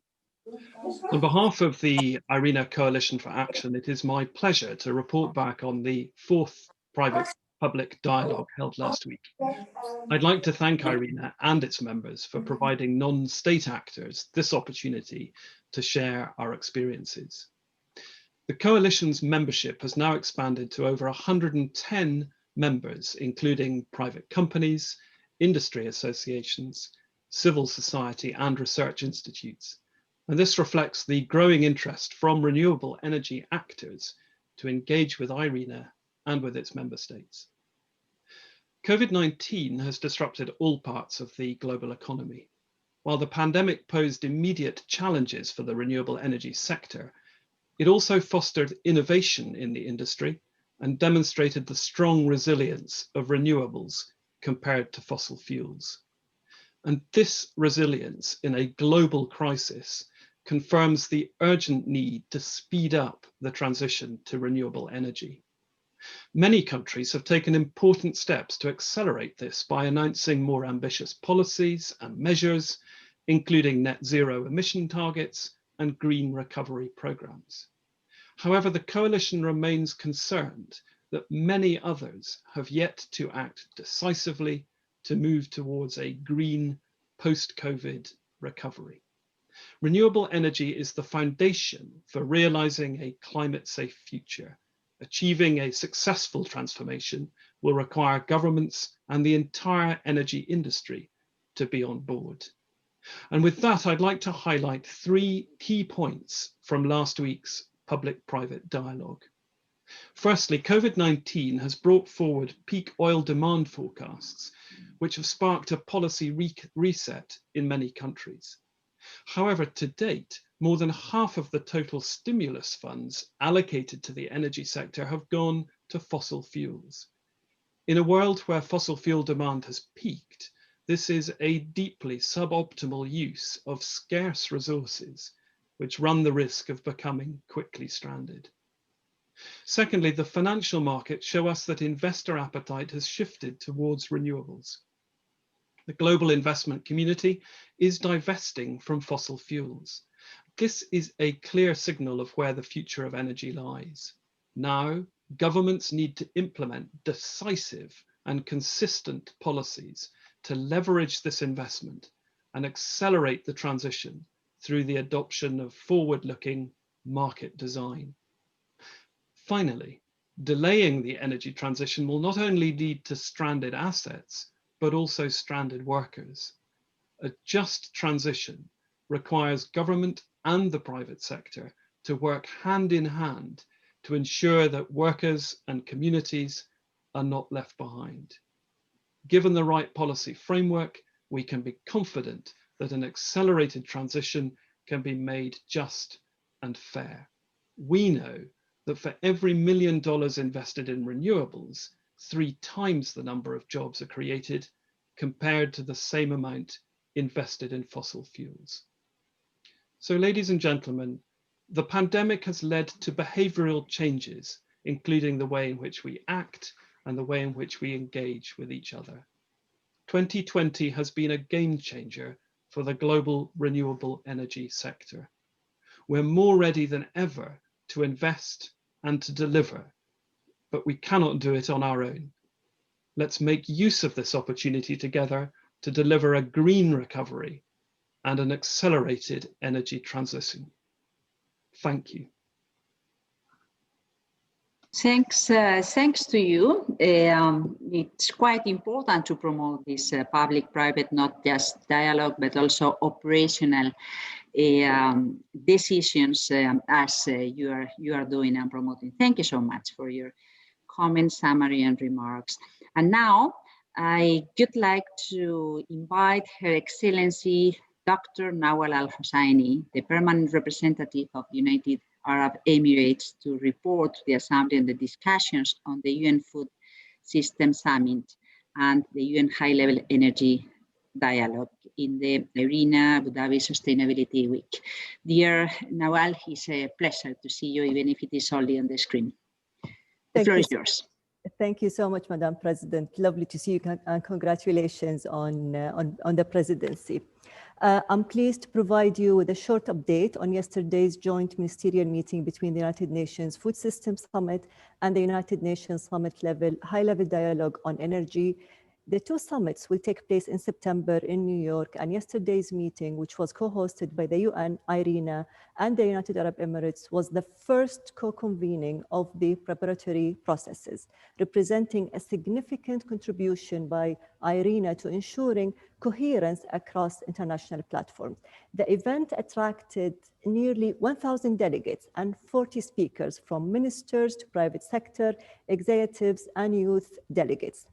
On behalf of the Irena Coalition for Action, it is my pleasure to report back on the 4th private-public dialogue held last week. I'd like to thank Irena and its members for providing non-state actors this opportunity to share our experiences. The Coalition's membership has now expanded to over 110 members, including private companies, industry associations, civil society, and research institutes. And this reflects the growing interest from renewable energy actors to engage with Irena and with its member states. COVID-19 has disrupted all parts of the global economy. While the pandemic posed immediate challenges for the renewable energy sector, it also fostered innovation in the industry and demonstrated the strong resilience of renewables compared to fossil fuels. And this resilience in a global crisis confirms the urgent need to speed up the transition to renewable energy. Many countries have taken important steps to accelerate this by announcing more ambitious policies and measures, including net zero emission targets and green recovery programs. However, the Coalition remains concerned that many others have yet to act decisively to move towards a green post-COVID recovery. Renewable energy is the foundation for realizing a climate-safe future. Achieving a successful transformation will require governments and the entire energy industry to be on board. And with that, I'd like to highlight 3 key points from last week's public-private dialogue. Firstly, COVID-19 has brought forward peak oil demand forecasts, which have sparked a policy reset in many countries. However, to date, more than half of the total stimulus funds allocated to the energy sector have gone to fossil fuels. In a world where fossil fuel demand has peaked, this is a deeply suboptimal use of scarce resources, which run the risk of becoming quickly stranded. Secondly, the financial markets show us that investor appetite has shifted towards renewables. The global investment community is divesting from fossil fuels. This is a clear signal of where the future of energy lies. Now, governments need to implement decisive and consistent policies to leverage this investment and accelerate the transition through the adoption of forward-looking market design. Finally, delaying the energy transition will not only lead to stranded assets, but also stranded workers. A just transition requires government and the private sector to work hand in hand to ensure that workers and communities are not left behind. Given the right policy framework, we can be confident that an accelerated transition can be made just and fair. We know that for every $1 million invested in renewables, 3 times the number of jobs are created compared to the same amount invested in fossil fuels. So, ladies and gentlemen, the pandemic has led to behavioral changes, including the way in which we act and the way in which we engage with each other. 2020 has been a game changer for the global renewable energy sector. We're more ready than ever to invest and to deliver, but we cannot do it on our own. Let's make use of this opportunity together to deliver a green recovery and an accelerated energy transition. Thank you. Thanks to you. It's quite important to promote this public-private, not just dialogue, but also operational decisions as you are doing and promoting. Thank you so much for your comments, summary, and remarks. And now I would like to invite Her Excellency Dr. Nawal Al-Husseini, the permanent representative of the United Arab Emirates, to report to the Assembly on the discussions on the UN Food System Summit and the UN High-Level Energy Dialogue in the Irena Abu Dhabi Sustainability Week. Dear Nawal, it's a pleasure to see you, even if it is only on the screen. The floor is yours. Thank you so much, Madam President. Lovely to see you, and congratulations on the presidency. I'm pleased to provide you with a short update on yesterday's joint ministerial meeting between the United Nations Food Systems Summit and the United Nations High-Level Dialogue on Energy. The 2 summits will take place in September in New York, and yesterday's meeting, which was co-hosted by the UN, Irena, and the United Arab Emirates, was the first co-convening of the preparatory processes, representing a significant contribution by Irena to ensuring coherence across international platforms. The event attracted nearly 1,000 delegates and 40 speakers, from ministers to private sector executives and youth delegates.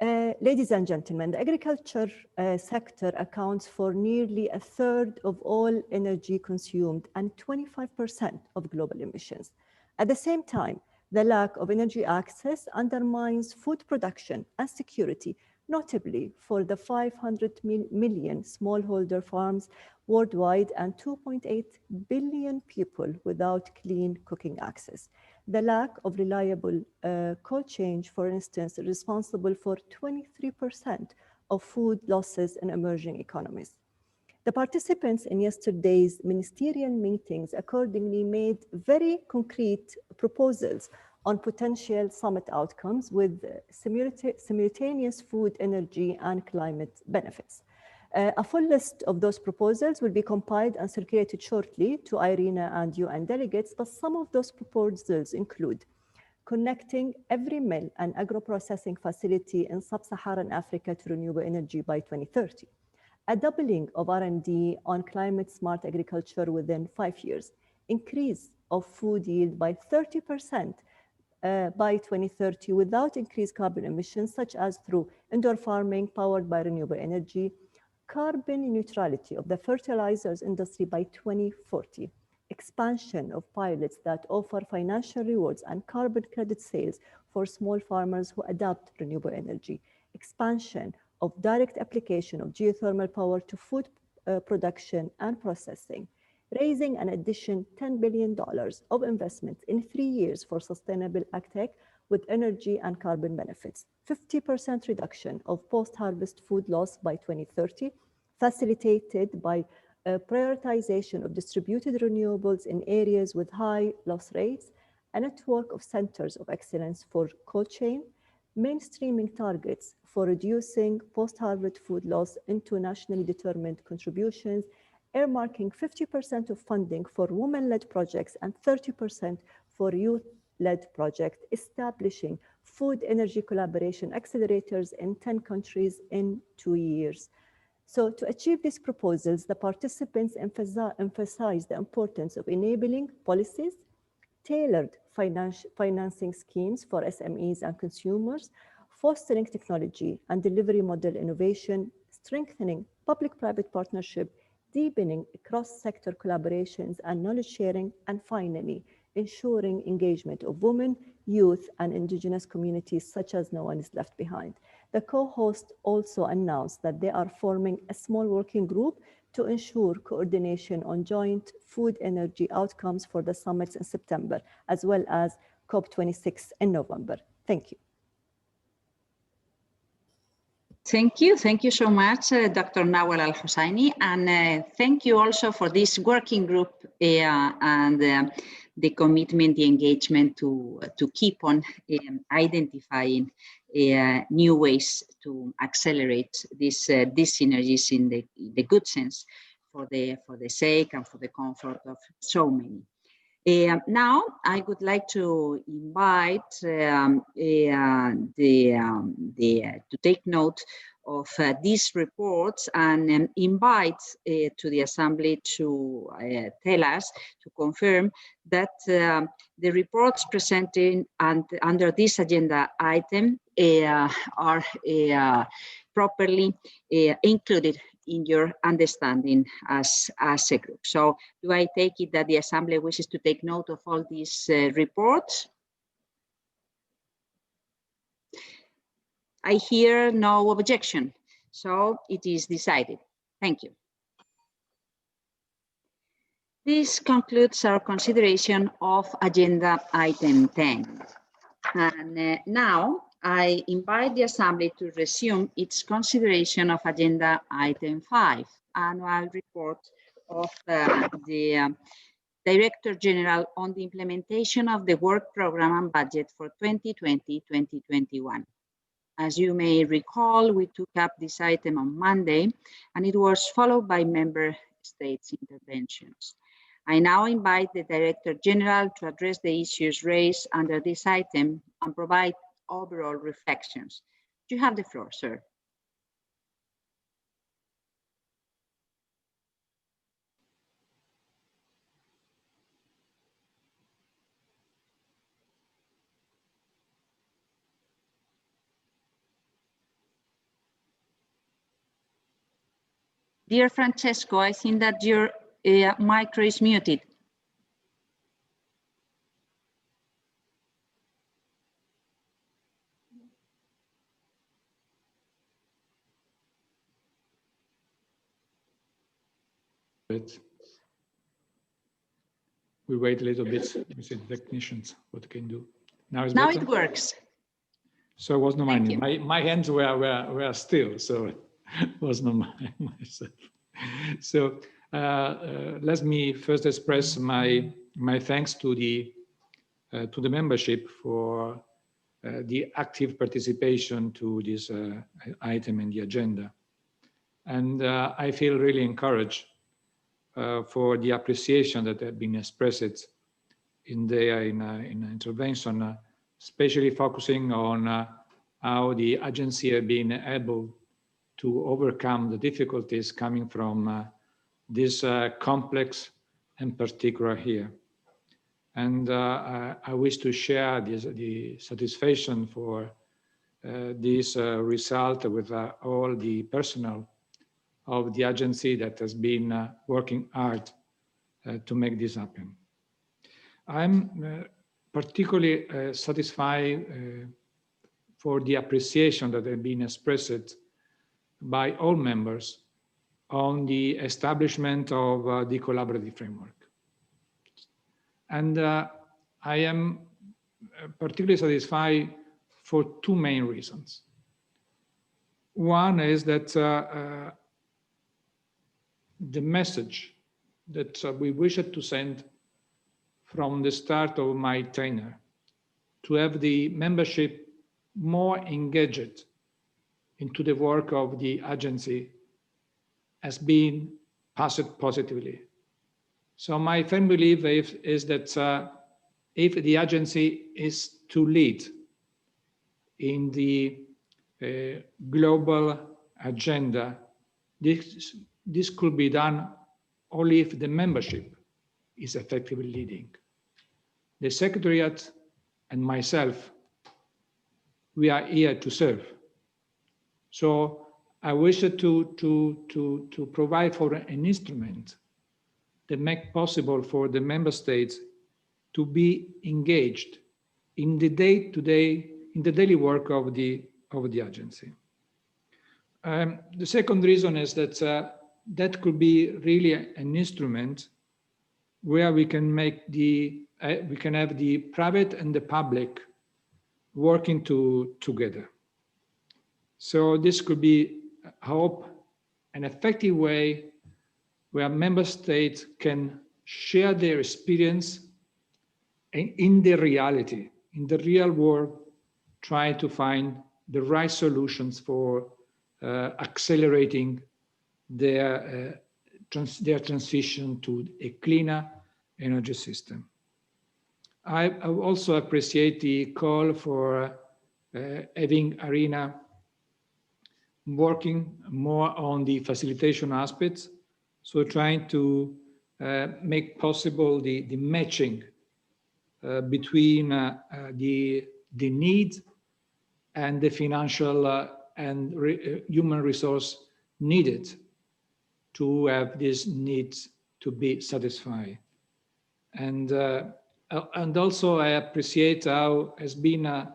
Ladies and gentlemen, the agriculture sector accounts for nearly 1/3 of all energy consumed and 25% of global emissions. At the same time, the lack of energy access undermines food production and security, notably for the 500 million smallholder farms worldwide and 2.8 billion people without clean cooking access. The lack of reliable cold chain, for instance, is responsible for 23% of food losses in emerging economies. The participants in yesterday's ministerial meetings accordingly made very concrete proposals on potential summit outcomes with simultaneous food, energy, and climate benefits. A full list of those proposals will be compiled and circulated shortly to Irena and UN delegates, but some of those proposals include connecting every mill and agro-processing facility in sub-Saharan Africa to renewable energy by 2030, a doubling of R&D on climate smart agriculture within 5 years, increase of food yield by 30% by 2030 without increased carbon emissions, such as through indoor farming powered by renewable energy, carbon neutrality of the fertilizers industry by 2040, expansion of pilots that offer financial rewards and carbon credit sales for small farmers who adopt renewable energy, expansion of direct application of geothermal power to food production and processing, raising an additional $10 billion of investment in 3 years for sustainable agtech with energy and carbon benefits, 50% reduction of post-harvest food loss by 2030, facilitated by prioritization of distributed renewables in areas with high loss rates, a network of centers of excellence for cold chain, mainstreaming targets for reducing post-harvest food loss into nationally determined contributions, earmarking 50% of funding for women-led projects and 30% for youth-led projects, establishing food energy collaboration accelerators in 10 countries in 2 years. So to achieve these proposals, the participants emphasize the importance of enabling policies, tailored financing schemes for SMEs and consumers, fostering technology and delivery model innovation, strengthening public-private partnership, deepening cross-sector collaborations and knowledge sharing, and finally, ensuring engagement of women, youth, and indigenous communities such as no one is left behind. The co-host also announced that they are forming a small working group to ensure coordination on joint food energy outcomes for the summits in September, as well as COP26 in November. Thank you. Thank you so much, Dr. Nawal Al-Husseini, and thank you also for this working group and the commitment, the engagement to keep on identifying new ways to accelerate these synergies in the good sense for the sake and for the comfort of so many. Now, I would like to invite to take note of these reports and invite to the Assembly to tell us, to confirm that the reports presented under this agenda item are properly included in your understanding as a group. So do I take it that the Assembly wishes to take note of all these reports? I hear no objection, so it is decided. Thank you. This concludes our consideration of agenda item 10. And now I invite the Assembly to resume its consideration of agenda item 5, annual report of the Director General on the implementation of the work program and budget for 2020-2021. As you may recall, we took up this item on Monday, and it was followed by member states' interventions. I now invite the Director General to address the issues raised under this item and provide overall reflections. You have the floor, sir. Dear Francesco, I think that your micro is muted. We wait a little bit. We see the technicians what they can do. Now it's now better? It works. So it was not mine. My hands were still, so it was not myself. So let me first express my thanks to the membership for the active participation to this item in the agenda, and I feel really encouraged for the appreciation that had been expressed in intervention, especially focusing on how the agency have been able to overcome the difficulties coming from this complex and particular here. And I wish to share the satisfaction for this result with all the personnel of the agency that has been working hard to make this happen. I'm particularly satisfied for the appreciation that has been expressed by all members on the establishment of the collaborative framework. And I am particularly satisfied for two main reasons. One is that the message that we wished to send from the start of my tenure, to have the membership more engaged into the work of the agency, has been passed positively. So my firm belief is that if the agency is to lead in the global agenda, this could be done only if the membership is effectively leading. The Secretariat and myself, we are here to serve. So I wish to provide for an instrument that make possible for the member states to be engaged in the day-to-day, in the daily work of the agency. The second reason is that that could be really an instrument where we can make we can have the private and the public working together. So this could be, I hope, an effective way where member states can share their experience and in the reality, in the real world, try to find the right solutions for accelerating their transition to a cleaner energy system. I also appreciate the call for having Irena working more on the facilitation aspects, so trying to make possible the matching between the need and the financial and human resource needed to have these needs to be satisfied. And also I appreciate how has been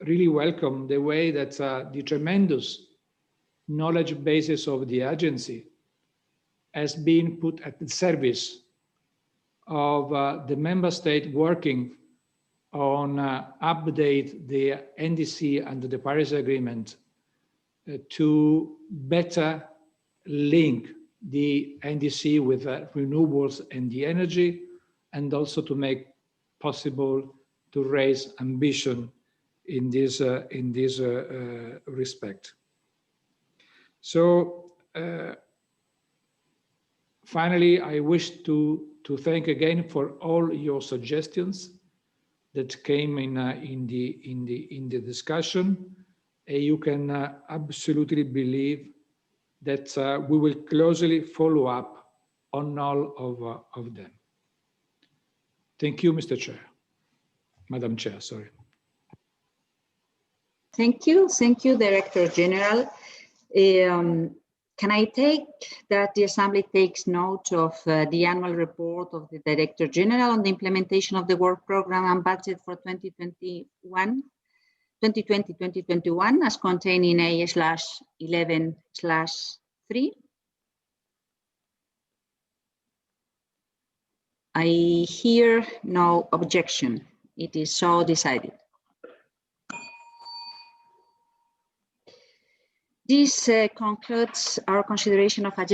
really welcome the way that the tremendous knowledge basis of the agency has been put at the service of the member state working on update the NDC under the Paris Agreement to better link the NDC with renewables and the energy, and also to make possible to raise ambition in this respect. So finally, I wish to thank again for all your suggestions that came in the discussion. You can absolutely believe that we will closely follow up on all of them. Thank you, Mr. Chair. Madam Chair, sorry. Thank you, Director General. Can I take that the Assembly takes note of the annual report of the Director General on the implementation of the work program and budget for 2020-2021 as contained in A/11/3? I hear no objection. It is so decided. This concludes our consideration of agenda.